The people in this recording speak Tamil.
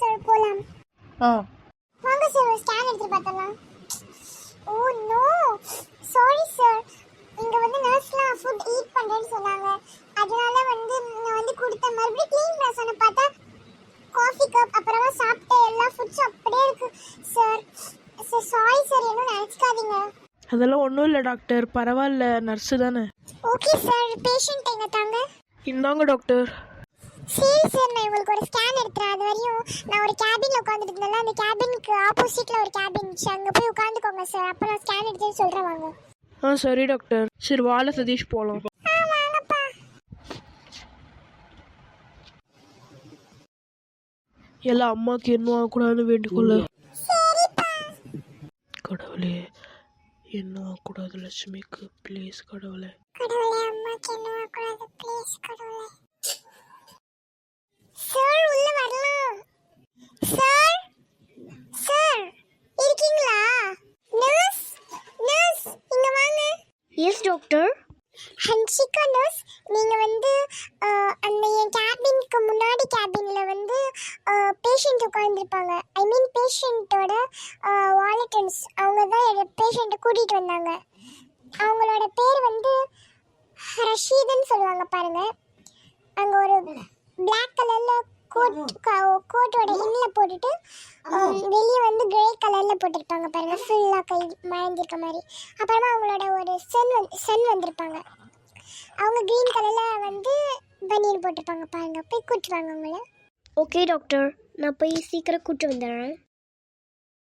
சார் போலாம். ஆ வாங்க சார் ஒரு ஸ்கேன் எடுத்து பார்த்தலாம். ஓ நோ சாரி சார், இங்க வந்து நர்ஸ்லாம் ஃபுட் ஈட் பண்றேன்னு சொன்னாங்க. அதனால வந்து நான் வந்து கொடுத்த மறுபடியும் க்ளீன் பண்ண சொன்ன பார்த்தா காஃபி கப் அப்புறமா சாப்பிட்ட எல்லா ஃபுட்ஸும் அப்படியே இருக்கு சார். சார் சாரி சார், என்ன நினைச்சுக்காதீங்க. அதெல்லாம் ஒன்றும் இல்லை டாக்டர், பரவாயில்ல, நர்ஸு தானே. ஓகே சார், பேஷண்ட் எங்க தாங்க? இந்தாங்க டாக்டர். சரி சார், நான் உங்களுக்கு ஒரு ஸ்கேன் எடுத்துறேன். அது வரையும் நான் ஒரு கேபின்ல உட்காந்துட்டு இருந்தேன்ல, அந்த கேபினுக்கு ஆப்போசிட்ல ஒரு கேபின் இருந்துச்சு, அங்கே போய் உட்காந்துக்கோங்க சார். அப்போ நான் ஸ்கேன் எடுத்து சொல்கிறேன் வாங்க. ஆ சரி டாக்டர். சரி வாழ சதீஷ் போகலாம். வாங்கப்பா. எல்லாம் அம்மாவுக்கு என்ன ஆகக்கூடாதுன்னு வேண்டிக்கொள்ள. சரிப்பா. கடவுளே என்ன ஆகக்கூடாது லட்சுமிக்கு, ப்ளீஸ் கடவுளே. கடவுளே, அம்மாக்கு என்ன ஆகக்கூடாது ப்ளீஸ் கடவுளே. சார் உள்ள வரலாம். சார் சார் இருக்கீங்களா? நர்ஸ் நர்ஸ் இங்க வாங்க. Yes doctor. ஹன்ஷிகா நர்ஸ், நீங்க வந்து அந்த என் கேபினுக்கு முன்னாடி கேபின்ல வந்து பேஷண்ட் உட்காந்துருப்பாங்க. ஐ மீன் பேஷண்ட்டோட வாலட்டன்ஸ் அவங்க தான் பேஷண்ட்டை கூட்டிகிட்டு வந்தாங்க. அவங்களோட பேர் வந்து ரஷீதுன்னு சொல்லுவாங்க பாருங்க. அங்கே ஒரு பிளாக் கலரில் கோட்டோட இன்னில் போட்டுட்டு வெளியே வந்து கிரே கலரில் போட்டிருப்பாங்க பாருங்க, ஃபுல்லாக கை மறைஞ்சிருக்க மாதிரி. அப்புறமா அவங்களோட ஒரு சன் வந்திருப்பாங்க. அவங்க க்ரீன் கலரில் வந்து பனியன் போட்டிருப்பாங்க பாருங்க. போய் கூட்டுவாங்க அவங்கள. ஓகே டாக்டர், நான் போய் சீக்கிரம் கூட்டு வந்துடுறேன்.